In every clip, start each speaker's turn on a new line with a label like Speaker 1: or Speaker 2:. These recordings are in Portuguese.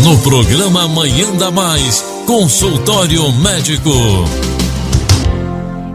Speaker 1: No programa Manhã da Mais, Consultório Médico.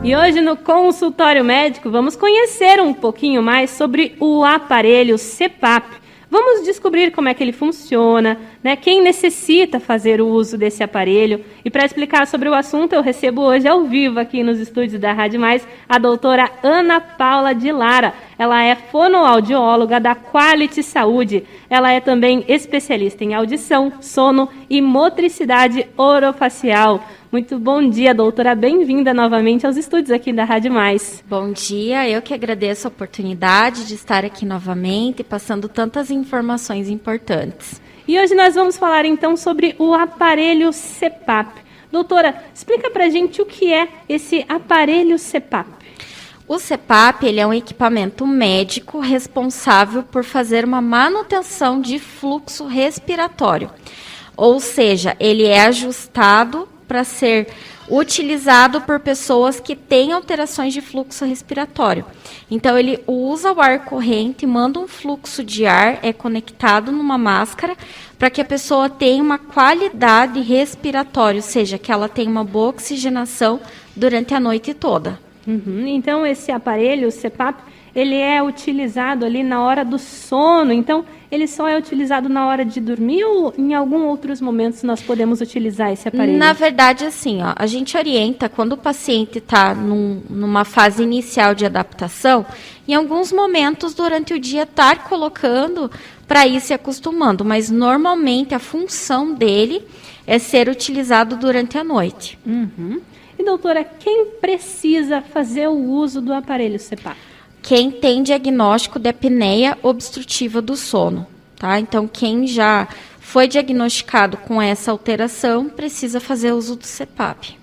Speaker 2: E hoje no Consultório Médico vamos conhecer um pouquinho mais sobre o aparelho CPAP. Vamos descobrir como é que ele funciona, né? Quem necessita fazer o uso desse aparelho. E para explicar sobre o assunto, eu recebo hoje ao vivo aqui nos estúdios da Rádio Mais a doutora Ana Paula de Lara. Ela é fonoaudióloga da Quality Saúde. Ela é também especialista em audição, sono e motricidade orofacial. Muito bom dia, doutora. Bem-vinda novamente aos estúdios aqui da Rádio Mais.
Speaker 3: Bom dia, eu que agradeço a oportunidade de estar aqui novamente, passando tantas informações importantes.
Speaker 2: E hoje nós vamos falar então sobre o aparelho CPAP. Doutora, explica pra gente o que é esse aparelho CPAP.
Speaker 3: O CPAP, ele é um equipamento médico responsável por fazer uma manutenção de fluxo respiratório. Ou seja, ele é ajustado para ser utilizado por pessoas que têm alterações de fluxo respiratório. Então, ele usa o ar corrente, manda um fluxo de ar, é conectado numa máscara, para que a pessoa tenha uma qualidade respiratória, ou seja, que ela tenha uma boa oxigenação durante a noite toda.
Speaker 2: Então, esse aparelho, o CPAP, ele é utilizado ali na hora do sono. Então, ele só é utilizado na hora de dormir ou em alguns outros momentos nós podemos utilizar esse aparelho?
Speaker 3: Na verdade, assim, a gente orienta quando o paciente está numa fase inicial de adaptação, em alguns momentos durante o dia estar colocando para ir se acostumando, mas normalmente a função dele é ser utilizado durante a noite.
Speaker 2: E doutora, quem precisa fazer o uso do aparelho CPAP?
Speaker 3: Quem tem diagnóstico de apneia obstrutiva do sono, tá? Então, quem já foi diagnosticado com essa alteração precisa fazer uso do CPAP.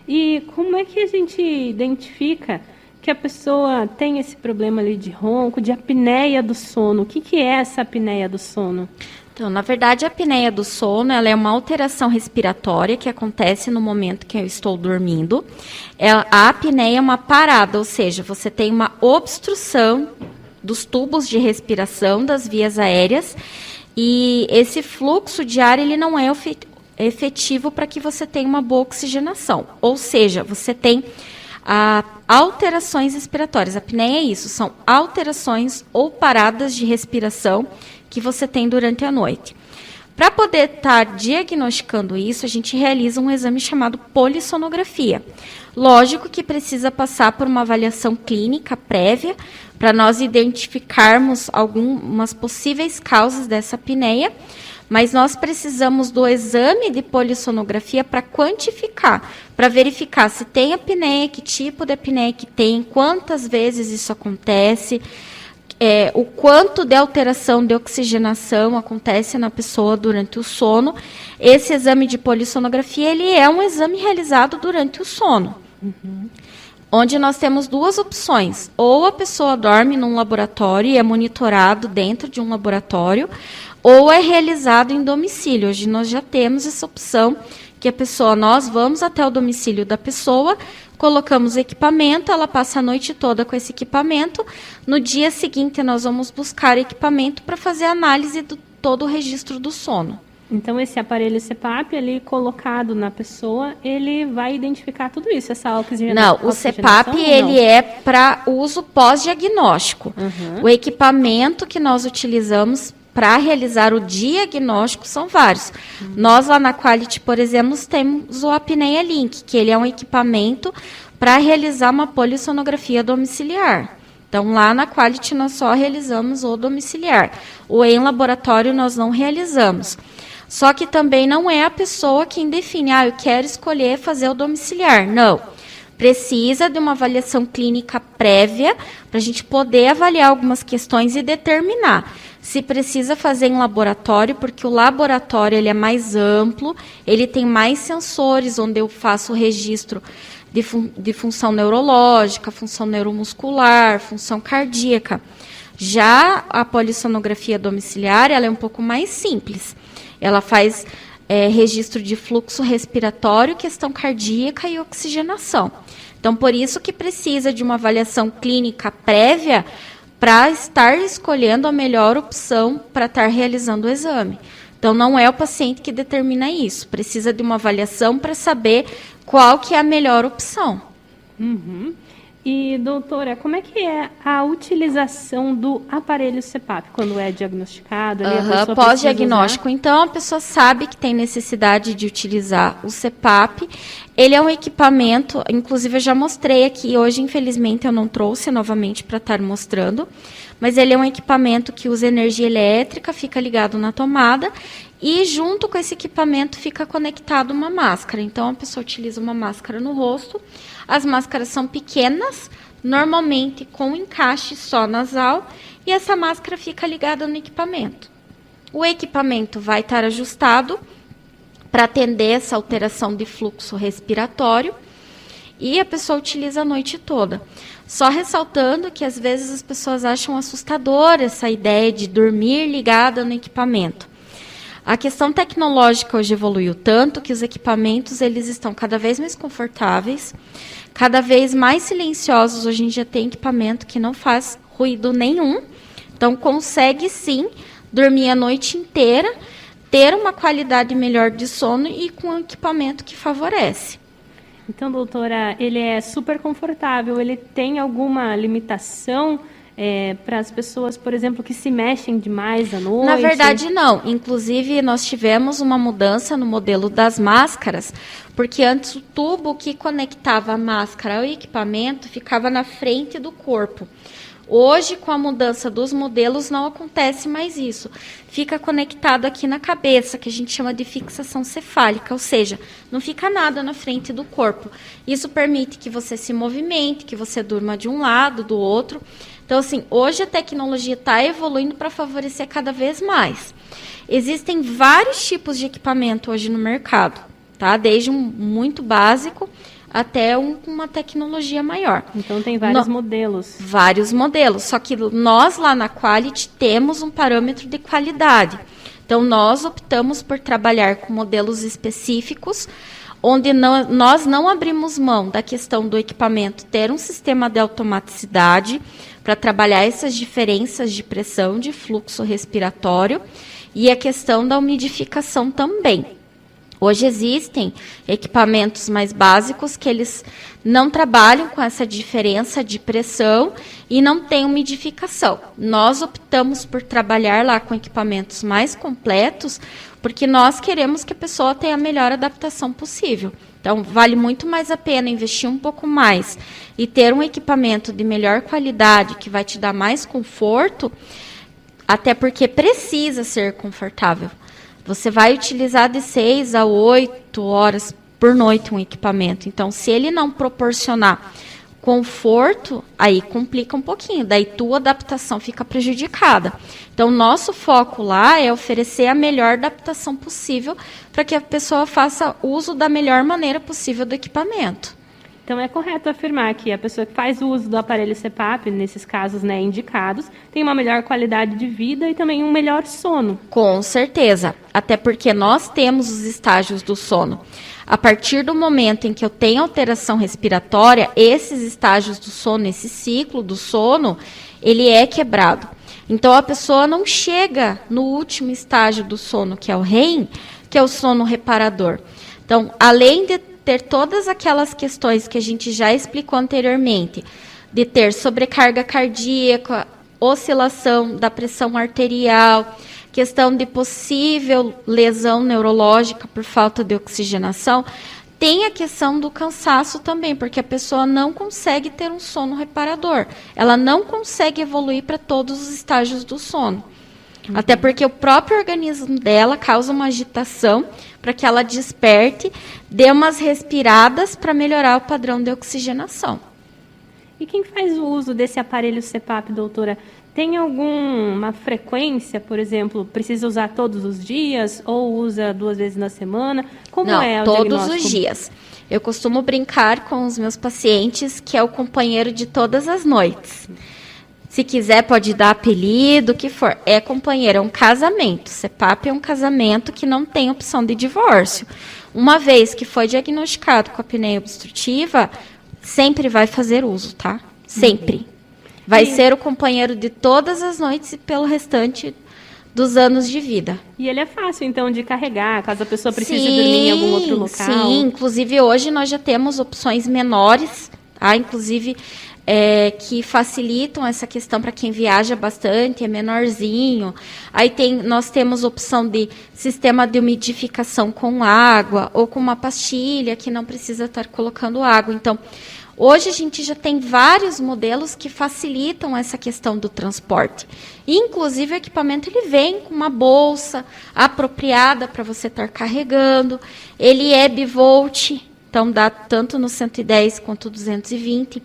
Speaker 2: E como é que a gente identifica que a pessoa tem esse problema ali de ronco, de apneia do sono? O que é essa apneia do sono?
Speaker 3: Então, na verdade, a apneia do sono, ela é uma alteração respiratória que acontece no momento que eu estou dormindo. A apneia é uma parada, ou seja, você tem uma obstrução dos tubos de respiração das vias aéreas e esse fluxo de ar, ele não é efetivo para que você tenha uma boa oxigenação. Ou seja, você tem alterações respiratórias. A apneia é isso, são alterações ou paradas de respiração que você tem durante a noite. Para poder estar diagnosticando isso, a gente realiza um exame chamado polissonografia. Lógico que precisa passar por uma avaliação clínica prévia para nós identificarmos algumas possíveis causas dessa apneia, mas nós precisamos do exame de polissonografia para quantificar, para verificar se tem apneia, que tipo de apneia que tem, quantas vezes isso acontece, o quanto de alteração de oxigenação acontece na pessoa durante o sono. Esse exame de polissonografia, ele é um exame realizado durante o sono, onde nós temos duas opções. Ou a pessoa dorme num laboratório e é monitorado dentro de um laboratório, ou é realizado em domicílio. Hoje nós já temos essa opção, que nós vamos até o domicílio da pessoa, colocamos o equipamento, ela passa a noite toda com esse equipamento, no dia seguinte nós vamos buscar equipamento para fazer a análise de todo o registro do sono.
Speaker 2: Então esse aparelho CPAP, ali colocado na pessoa, ele vai identificar tudo isso, essa oxigenação?
Speaker 3: Não, o CPAP ele é para uso pós-diagnóstico. O equipamento que nós utilizamos para realizar o diagnóstico são vários. Nós lá na Quality, por exemplo, temos o Apneia Link, que ele é um equipamento para realizar uma polissonografia domiciliar. Então, lá na Quality nós só realizamos o domiciliar. O em laboratório nós não realizamos. Só que também não é a pessoa quem define, eu quero escolher fazer o domiciliar. Não. Precisa de uma avaliação clínica prévia para a gente poder avaliar algumas questões e determinar se precisa fazer em laboratório, porque o laboratório ele é mais amplo, ele tem mais sensores, onde eu faço o registro de função neurológica, função neuromuscular, função cardíaca. Já a polissonografia domiciliar, ela é um pouco mais simples. Ela faz registro de fluxo respiratório, questão cardíaca e oxigenação. Então, por isso que precisa de uma avaliação clínica prévia para estar escolhendo a melhor opção para estar realizando o exame. Então, não é o paciente que determina isso. Precisa de uma avaliação para saber qual que é a melhor opção.
Speaker 2: Uhum. E, doutora, como é que é a utilização do aparelho CPAP quando é diagnosticado?
Speaker 3: Pós-diagnóstico, então, a pessoa sabe que tem necessidade de utilizar o CPAP. Ele é um equipamento, inclusive eu já mostrei aqui, hoje, infelizmente, eu não trouxe novamente para estar mostrando, mas ele é um equipamento que usa energia elétrica, fica ligado na tomada, e junto com esse equipamento fica conectado uma máscara. Então, a pessoa utiliza uma máscara no rosto. As máscaras são pequenas, normalmente com encaixe só nasal, e essa máscara fica ligada no equipamento. O equipamento vai estar ajustado para atender essa alteração de fluxo respiratório, e a pessoa utiliza a noite toda. Só ressaltando que às vezes as pessoas acham assustadora essa ideia de dormir ligada no equipamento. A questão tecnológica hoje evoluiu tanto que os equipamentos eles estão cada vez mais confortáveis, cada vez mais silenciosos. Hoje em dia tem equipamento que não faz ruído nenhum, então consegue sim dormir a noite inteira, ter uma qualidade melhor de sono e com um equipamento que favorece.
Speaker 2: Então, doutora, ele é super confortável, ele tem alguma limitação para as pessoas, por exemplo, que se mexem demais à noite?
Speaker 3: Na verdade, não. Inclusive, nós tivemos uma mudança no modelo das máscaras, porque antes o tubo que conectava a máscara ao equipamento ficava na frente do corpo. Hoje, com a mudança dos modelos, não acontece mais isso. Fica conectado aqui na cabeça, que a gente chama de fixação cefálica, ou seja, não fica nada na frente do corpo. Isso permite que você se movimente, que você durma de um lado, do outro. Então, assim, hoje a tecnologia está evoluindo para favorecer cada vez mais. Existem vários tipos de equipamento hoje no mercado, tá? Desde um muito básico até uma tecnologia maior.
Speaker 2: Então, tem vários modelos.
Speaker 3: Vários modelos, só que nós lá na Quality temos um parâmetro de qualidade. Então, nós optamos por trabalhar com modelos específicos, onde nós não abrimos mão da questão do equipamento ter um sistema de automaticidade para trabalhar essas diferenças de pressão, de fluxo respiratório e a questão da umidificação também. Hoje existem equipamentos mais básicos que eles não trabalham com essa diferença de pressão e não tem umidificação. Nós optamos por trabalhar lá com equipamentos mais completos porque nós queremos que a pessoa tenha a melhor adaptação possível. Então, vale muito mais a pena investir um pouco mais e ter um equipamento de melhor qualidade que vai te dar mais conforto, até porque precisa ser confortável. Você vai utilizar de 6 a 8 horas por noite um equipamento. Então, se ele não proporcionar conforto, aí complica um pouquinho. Daí, tua adaptação fica prejudicada. Então, nosso foco lá é oferecer a melhor adaptação possível para que a pessoa faça uso da melhor maneira possível do equipamento.
Speaker 2: Então, é correto afirmar que a pessoa que faz o uso do aparelho CPAP, nesses casos, né, indicados, tem uma melhor qualidade de vida e também um melhor sono.
Speaker 3: Com certeza, até porque nós temos os estágios do sono. A partir do momento em que eu tenho alteração respiratória, esses estágios do sono, esse ciclo do sono, ele é quebrado. Então, a pessoa não chega no último estágio do sono, que é o REM, que é o sono reparador. Então, além de ter todas aquelas questões que a gente já explicou anteriormente, de ter sobrecarga cardíaca, oscilação da pressão arterial, questão de possível lesão neurológica por falta de oxigenação, tem a questão do cansaço também, porque a pessoa não consegue ter um sono reparador. Ela não consegue evoluir para todos os estágios do sono. Até porque o próprio organismo dela causa uma agitação para que ela desperte, dê umas respiradas para melhorar o padrão de oxigenação.
Speaker 2: E quem faz o uso desse aparelho CPAP, doutora, tem alguma frequência, por exemplo, precisa usar todos os dias ou usa 2 vezes na semana? Como
Speaker 3: Não,
Speaker 2: é o
Speaker 3: todos
Speaker 2: diagnóstico?
Speaker 3: os dias. Eu costumo brincar com os meus pacientes que é o companheiro de todas as noites. Se quiser, pode dar apelido, o que for. É companheiro, é um casamento. CPAP é um casamento que não tem opção de divórcio. Uma vez que foi diagnosticado com apneia obstrutiva, sempre vai fazer uso, tá? Sempre. Vai ser o companheiro de todas as noites e pelo restante dos anos de vida.
Speaker 2: E ele é fácil, então, de carregar, caso a pessoa precise dormir em algum outro local?
Speaker 3: Sim, inclusive hoje nós já temos opções menores, tá? Inclusive que facilitam essa questão para quem viaja bastante, é menorzinho. Aí nós temos opção de sistema de umidificação com água ou com uma pastilha que não precisa estar colocando água. Então, hoje a gente já tem vários modelos que facilitam essa questão do transporte. Inclusive o equipamento ele vem com uma bolsa apropriada para você estar carregando. Ele é bivolt, então dá tanto no 110 quanto 220.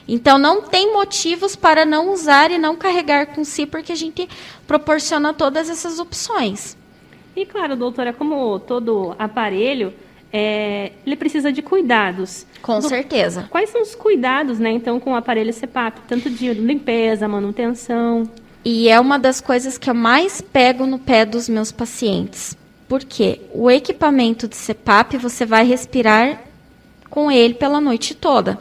Speaker 3: Então não tem motivos para não usar e não carregar com si, porque a gente proporciona todas essas opções.
Speaker 2: E claro, doutora, como todo aparelho, ele precisa de cuidados.
Speaker 3: Com certeza.
Speaker 2: Quais são os cuidados, né, então, com o aparelho CPAP? Tanto de limpeza, manutenção.
Speaker 3: E é uma das coisas que eu mais pego no pé dos meus pacientes. Porque o equipamento de CPAP, você vai respirar com ele pela noite toda.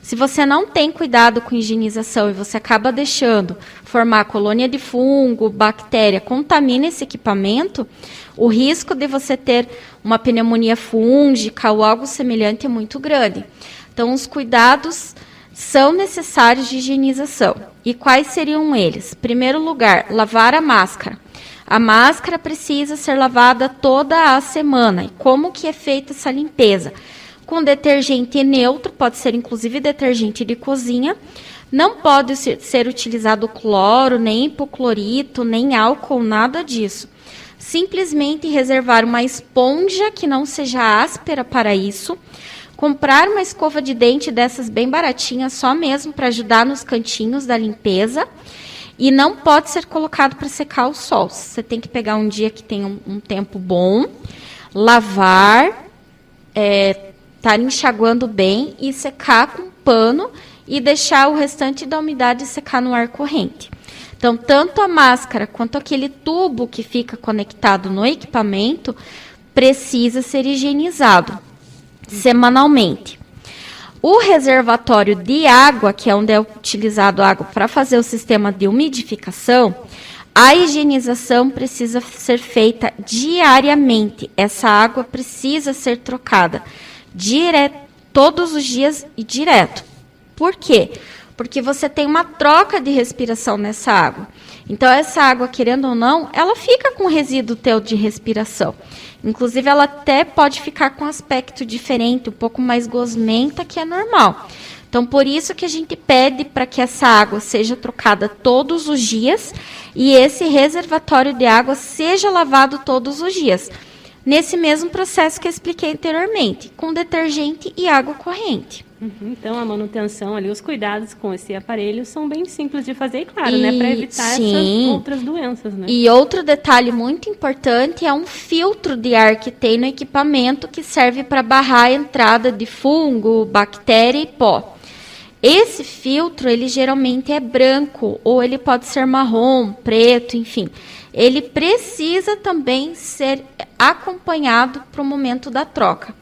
Speaker 3: Se você não tem cuidado com higienização e você acaba deixando formar colônia de fungo, bactéria, contamina esse equipamento, o risco de você ter uma pneumonia fúngica ou algo semelhante é muito grande. Então, os cuidados são necessários de higienização. E quais seriam eles? Primeiro lugar, lavar a máscara. A máscara precisa ser lavada toda a semana. E como que é feita essa limpeza? Com detergente neutro, pode ser inclusive detergente de cozinha. Não pode ser utilizado cloro, nem hipoclorito, nem álcool, nada disso. Simplesmente reservar uma esponja que não seja áspera para isso. Comprar uma escova de dente dessas bem baratinhas, só mesmo para ajudar nos cantinhos da limpeza. E não pode ser colocado para secar ao sol. Você tem que pegar um dia que tenha um tempo bom, lavar, estar enxaguando bem e secar com pano e deixar o restante da umidade secar no ar corrente. Então, tanto a máscara quanto aquele tubo que fica conectado no equipamento precisa ser higienizado semanalmente. O reservatório de água, que é onde é utilizado água para fazer o sistema de umidificação, a higienização precisa ser feita diariamente. Essa água precisa ser trocada todos os dias e direto. Por quê? Porque você tem uma troca de respiração nessa água. Então, essa água, querendo ou não, ela fica com resíduo teu de respiração. Inclusive, ela até pode ficar com aspecto diferente, um pouco mais gosmenta, que é normal. Então, por isso que a gente pede para que essa água seja trocada todos os dias e esse reservatório de água seja lavado todos os dias. Nesse mesmo processo que eu expliquei anteriormente, com detergente e água corrente.
Speaker 2: Então, a manutenção ali, os cuidados com esse aparelho são bem simples de fazer, e claro, né, para evitar essas outras doenças, né?
Speaker 3: E outro detalhe muito importante é um filtro de ar que tem no equipamento que serve para barrar a entrada de fungo, bactéria e pó. Esse filtro, ele geralmente é branco, ou ele pode ser marrom, preto, enfim. Ele precisa também ser acompanhado para o momento da troca.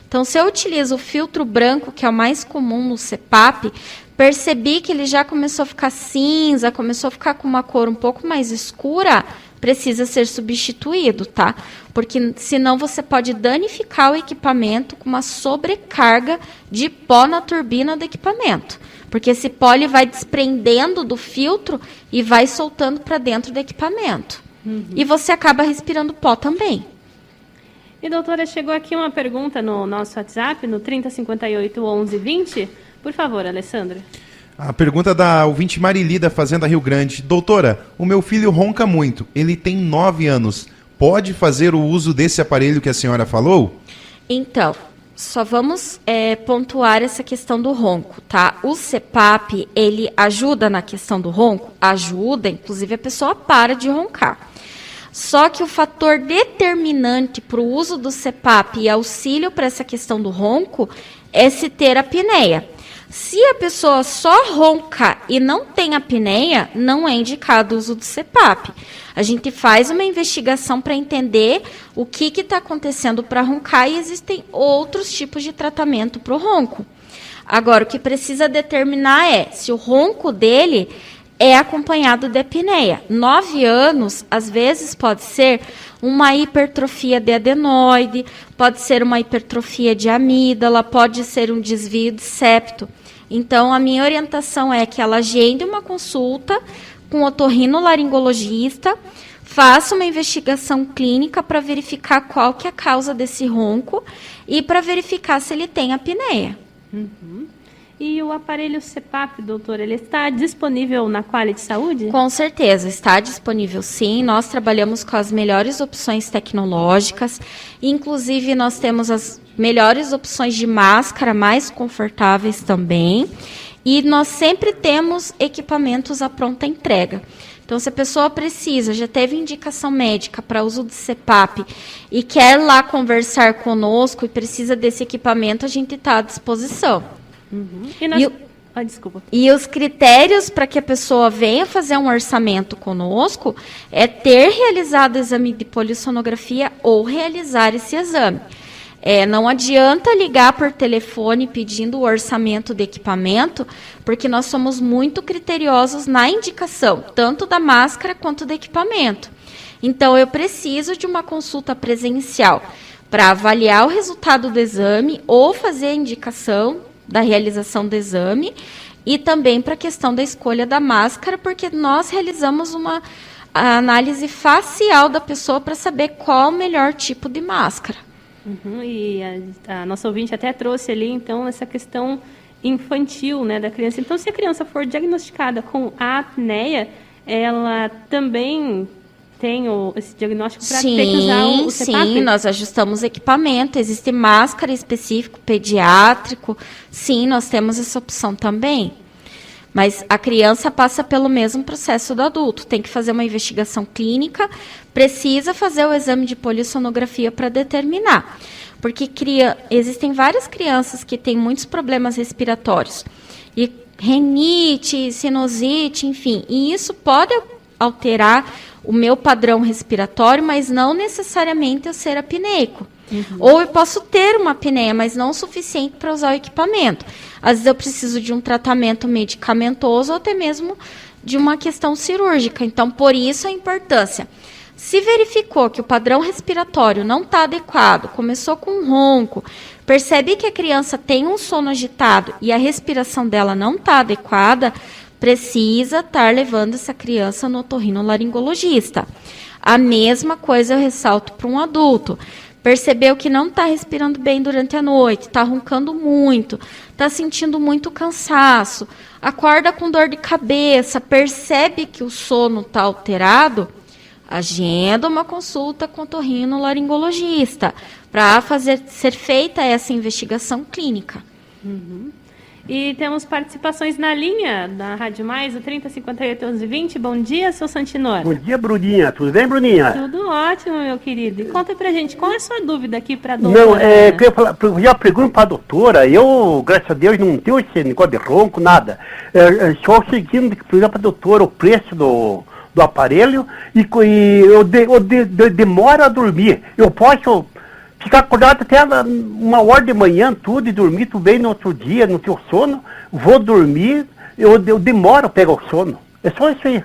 Speaker 3: Então, se eu utilizo o filtro branco, que é o mais comum no CPAP, percebi que ele já começou a ficar cinza, começou a ficar com uma cor um pouco mais escura, precisa ser substituído, tá? Porque senão você pode danificar o equipamento com uma sobrecarga de pó na turbina do equipamento. Porque esse pó ele vai desprendendo do filtro e vai soltando para dentro do equipamento. E você acaba respirando pó também.
Speaker 2: E, doutora, chegou aqui uma pergunta no nosso WhatsApp, no 3058 1120. Por favor, Alessandra.
Speaker 4: A pergunta da ouvinte Marili, da Fazenda Rio Grande. Doutora, o meu filho ronca muito. Ele tem 9 anos. Pode fazer o uso desse aparelho que a senhora falou?
Speaker 3: Então, só vamos pontuar essa questão do ronco, tá? O CPAP, ele ajuda na questão do ronco? Ajuda, inclusive a pessoa para de roncar. Só que o fator determinante para o uso do CPAP e auxílio para essa questão do ronco é se ter apneia. Se a pessoa só ronca e não tem apneia, não é indicado o uso do CPAP. A gente faz uma investigação para entender o que está acontecendo para roncar e existem outros tipos de tratamento para o ronco. Agora, o que precisa determinar é se o ronco dele é acompanhado de apneia. 9 anos, às vezes, pode ser uma hipertrofia de adenoide, pode ser uma hipertrofia de amígdala, pode ser um desvio de septo. Então, a minha orientação é que ela agende uma consulta com o otorrinolaringologista, faça uma investigação clínica para verificar qual que é a causa desse ronco e para verificar se ele tem apneia.
Speaker 2: Uhum. E o aparelho CPAP, doutor, ele está disponível na Qualy Saúde?
Speaker 3: Com certeza, está disponível sim. Nós trabalhamos com as melhores opções tecnológicas. Inclusive, nós temos as melhores opções de máscara, mais confortáveis também. E nós sempre temos equipamentos à pronta entrega. Então, se a pessoa precisa, já teve indicação médica para uso de CPAP e quer lá conversar conosco e precisa desse equipamento, a gente está à disposição.
Speaker 2: Uhum. Desculpa.
Speaker 3: E os critérios para que a pessoa venha fazer um orçamento conosco é ter realizado o exame de polissonografia ou realizar esse exame. Não adianta ligar por telefone pedindo o orçamento de equipamento, porque nós somos muito criteriosos na indicação, tanto da máscara quanto do equipamento. Então, eu preciso de uma consulta presencial para avaliar o resultado do exame ou fazer a indicação da realização do exame e também para a questão da escolha da máscara, porque nós realizamos uma análise facial da pessoa para saber qual o melhor tipo de máscara.
Speaker 2: Uhum. E a nossa ouvinte até trouxe ali, então, essa questão infantil, né, da criança. Então, se a criança for diagnosticada com apneia, ela também tem esse diagnóstico para ter que usar o CPAP?
Speaker 3: Sim, nós ajustamos equipamento, existe máscara específico pediátrico, sim, nós temos essa opção também. Mas a criança passa pelo mesmo processo do adulto, tem que fazer uma investigação clínica, precisa fazer o exame de polissonografia para determinar. Porque existem várias crianças que têm muitos problemas respiratórios, e rinite, sinusite, enfim, e isso pode alterar o meu padrão respiratório, mas não necessariamente eu ser apneico. Uhum. Ou eu posso ter uma apneia, mas não o suficiente para usar o equipamento. Às vezes eu preciso de um tratamento medicamentoso ou até mesmo de uma questão cirúrgica. Então, por isso a importância. Se verificou que o padrão respiratório não está adequado, começou com um ronco, percebe que a criança tem um sono agitado e a respiração dela não está adequada, precisa estar levando essa criança no otorrinolaringologista. A mesma coisa eu ressalto para um adulto. Percebeu que não está respirando bem durante a noite, está roncando muito, está sentindo muito cansaço, acorda com dor de cabeça, percebe que o sono está alterado, agenda uma consulta com o otorrinolaringologista para ser feita essa investigação clínica.
Speaker 2: Uhum. E temos participações na linha da Rádio Mais, o 3058-1120. Bom dia, seu Santinor.
Speaker 5: Bom dia, Bruninha. Tudo bem, Bruninha?
Speaker 2: Tudo ótimo, meu querido. E conta pra gente, qual é a sua dúvida aqui pra doutora?
Speaker 5: Não, eu ia falar, eu já pergunto pra doutora, eu, graças a Deus, não tenho esse negócio de ronco, nada. Só seguindo, perguntar pra doutora o preço do aparelho e eu demoro a dormir. Eu posso ficar acordado até 1h da manhã, tudo, e dormir, tu bem no outro dia, no teu sono, vou dormir, eu demoro a pegar o sono. É só isso aí.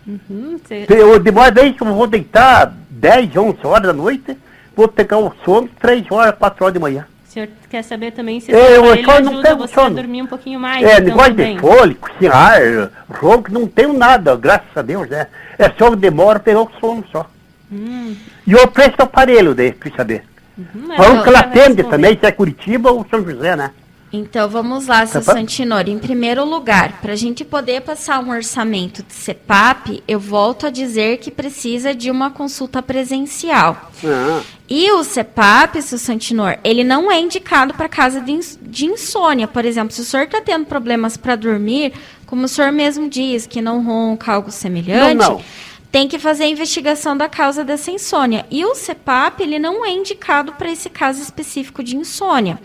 Speaker 2: Uhum,
Speaker 5: eu demoro, daí que eu vou deitar 10, 11 horas da noite, vou pegar o sono 3 horas, 4 horas de manhã.
Speaker 2: O senhor quer saber também se ele ajuda você a dormir um pouquinho mais?
Speaker 5: Negócio de fôlego, sem ar, ronco, não tenho nada, graças a Deus, né? É só que demora a pegar o sono só. E o preço do aparelho, daí, pra saber. Falando que ela atende também, se é Curitiba ou São José, né?
Speaker 3: Então, vamos lá, seu Santinori. Em primeiro lugar, para a gente poder passar um orçamento de CPAP, eu volto a dizer que precisa de uma consulta presencial. E o CPAP, seu Santinor, ele não é indicado para caso de insônia. Por exemplo, se o senhor está tendo problemas para dormir, como o senhor mesmo diz, que não ronca, algo semelhante...
Speaker 5: Não.
Speaker 3: Tem que fazer a investigação da causa dessa insônia. E o CPAP, ele não é indicado para esse caso específico de insônia.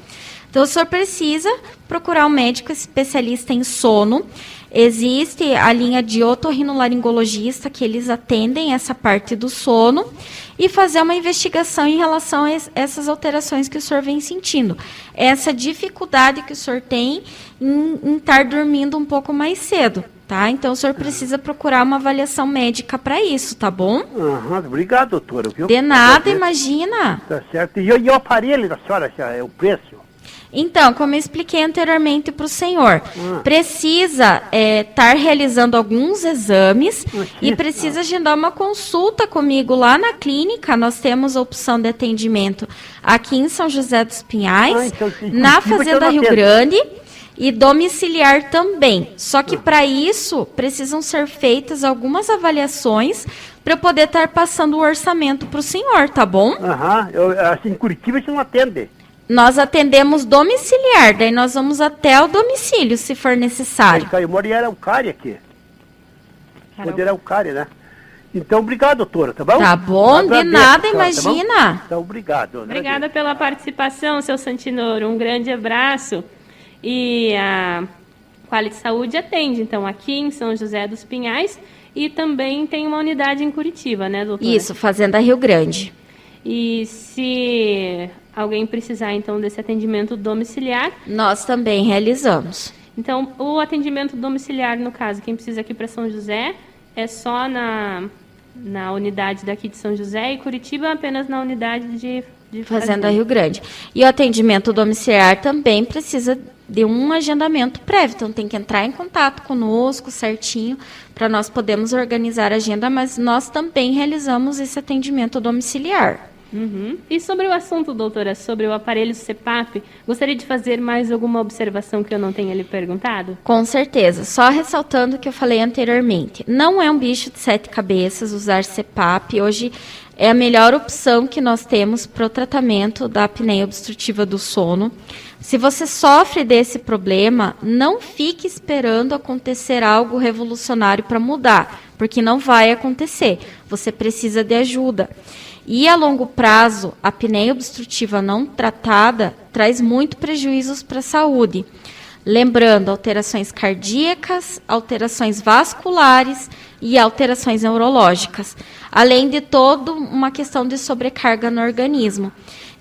Speaker 3: Então, o senhor precisa procurar um médico especialista em sono. Existe a linha de otorrinolaringologista, que eles atendem essa parte do sono e fazer uma investigação em relação a essas alterações que o senhor vem sentindo. Essa dificuldade que o senhor tem em estar dormindo um pouco mais cedo, tá? Então, o senhor precisa procurar uma avaliação médica para isso, tá bom?
Speaker 5: Obrigado, doutora. Viu?
Speaker 3: De nada, imagina.
Speaker 5: Tá certo. E o aparelho da senhora, o preço?
Speaker 3: Então, como eu expliquei anteriormente para o senhor, precisa estar realizando alguns exames e precisa agendar uma consulta comigo lá na clínica. Nós temos a opção de atendimento aqui em São José dos Pinhais,
Speaker 5: então,
Speaker 3: na Fazenda Rio Grande e domiciliar também. Só que para isso precisam ser feitas algumas avaliações para eu poder estar passando o orçamento para o senhor, tá bom?
Speaker 5: Assim, em Curitiba você não atende.
Speaker 3: Nós atendemos domiciliar, daí nós vamos até o domicílio, se for necessário.
Speaker 5: Eu moro em Araucária aqui. Moro em Araucária, né? Então, obrigado, doutora, tá bom?
Speaker 3: Tá bom,
Speaker 5: Agradeço,
Speaker 3: de nada,
Speaker 5: senhora,
Speaker 3: imagina.
Speaker 5: Tá bom? Então, obrigado.
Speaker 2: Obrigada pela participação, seu Santinoro. Um grande abraço. E a Quality Saúde atende, então, aqui em São José dos Pinhais e também tem uma unidade em Curitiba, né, doutora?
Speaker 3: Isso, Fazenda Rio Grande.
Speaker 2: E se alguém precisar, então, desse atendimento domiciliar...
Speaker 3: Nós também realizamos.
Speaker 2: Então, o atendimento domiciliar, no caso, quem precisa aqui para São José, é só na unidade daqui de São José e Curitiba apenas na unidade de
Speaker 3: Fazenda Rio Grande. E o atendimento domiciliar também precisa de um agendamento prévio, então tem que entrar em contato conosco certinho para nós podermos organizar a agenda, mas nós também realizamos esse atendimento domiciliar.
Speaker 2: E sobre o assunto, doutora, sobre o aparelho CPAP, gostaria de fazer mais alguma observação que eu não tenha lhe perguntado?
Speaker 3: Com certeza. Só ressaltando o que eu falei anteriormente. Não é um bicho de 7 cabeças usar CPAP. Hoje é a melhor opção que nós temos para o tratamento da apneia obstrutiva do sono. Se você sofre desse problema, não fique esperando acontecer algo revolucionário para mudar, porque não vai acontecer. Você precisa de ajuda. E a longo prazo, a apneia obstrutiva não tratada traz muito prejuízos para a saúde. Lembrando, alterações cardíacas, alterações vasculares e alterações neurológicas, além de toda uma questão de sobrecarga no organismo.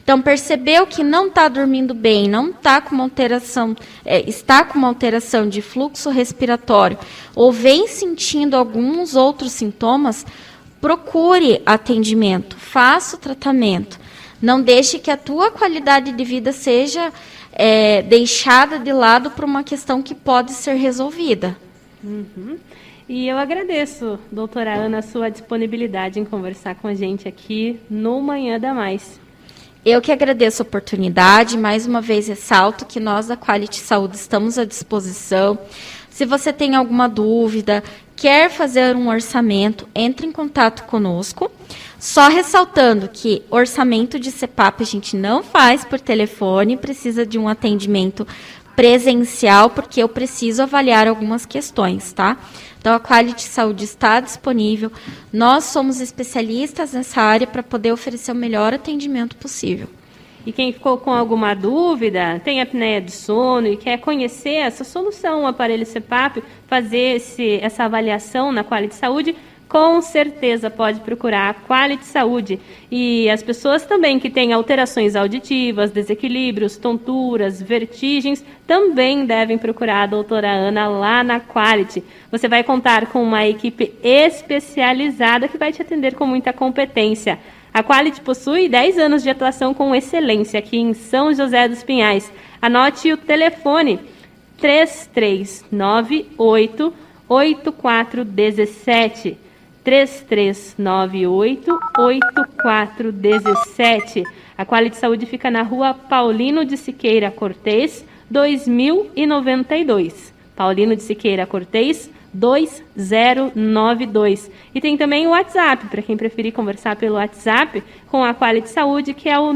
Speaker 3: Então, percebeu que não está dormindo bem, não está com uma alteração, está com uma alteração de fluxo respiratório, ou vem sentindo alguns outros sintomas, procure atendimento, faça o tratamento. Não deixe que a tua qualidade de vida seja deixada de lado por uma questão que pode ser resolvida.
Speaker 2: E eu agradeço, doutora Ana, a sua disponibilidade em conversar com a gente aqui no Manhã da Mais.
Speaker 3: Eu que agradeço a oportunidade, mais uma vez ressalto que nós da Quality Saúde estamos à disposição. Se você tem alguma dúvida, quer fazer um orçamento, entre em contato conosco. Só ressaltando que orçamento de CPAP a gente não faz por telefone, precisa de um atendimento presencial, porque eu preciso avaliar algumas questões, tá? Então, a Quality Saúde está disponível. Nós somos especialistas nessa área para poder oferecer o melhor atendimento possível.
Speaker 2: E quem ficou com alguma dúvida, tem apneia do sono e quer conhecer essa solução, o aparelho CPAP, fazer essa avaliação na Quality Saúde, com certeza pode procurar a Quality Saúde. E as pessoas também que têm alterações auditivas, desequilíbrios, tonturas, vertigens, também devem procurar a doutora Ana lá na Quality. Você vai contar com uma equipe especializada que vai te atender com muita competência. A Quality possui 10 anos de atuação com excelência aqui em São José dos Pinhais. Anote o telefone 3398-8417. 3398-8417. A Quality Saúde fica na rua Paulino de Siqueira Cortês, 2092. Paulino de Siqueira Cortês, 2092. E tem também o WhatsApp, para quem preferir conversar pelo WhatsApp com a Quality Saúde, que é o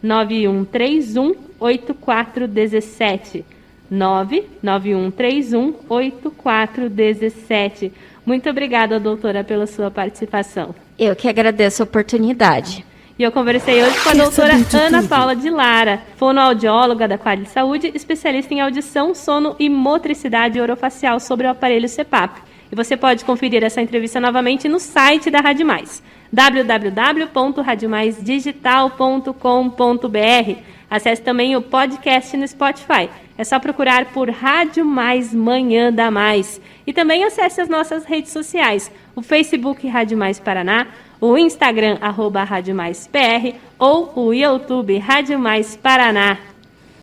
Speaker 2: 99131-8417. 99131-8417. Muito obrigada, doutora, pela sua participação.
Speaker 3: Eu que agradeço a oportunidade.
Speaker 2: E eu conversei hoje com a doutora Ana Paula de Lara, fonoaudióloga da Quali Saúde, especialista em audição, sono e motricidade orofacial sobre o aparelho CPAP. E você pode conferir essa entrevista novamente no site da Rádio Mais, www.radiomaisdigital.com.br. Acesse também o podcast no Spotify. É só procurar por Rádio Mais Manhã da Mais. E também acesse as nossas redes sociais, o Facebook Rádio Mais Paraná, o Instagram @Rádio Mais PR ou o YouTube Rádio Mais Paraná.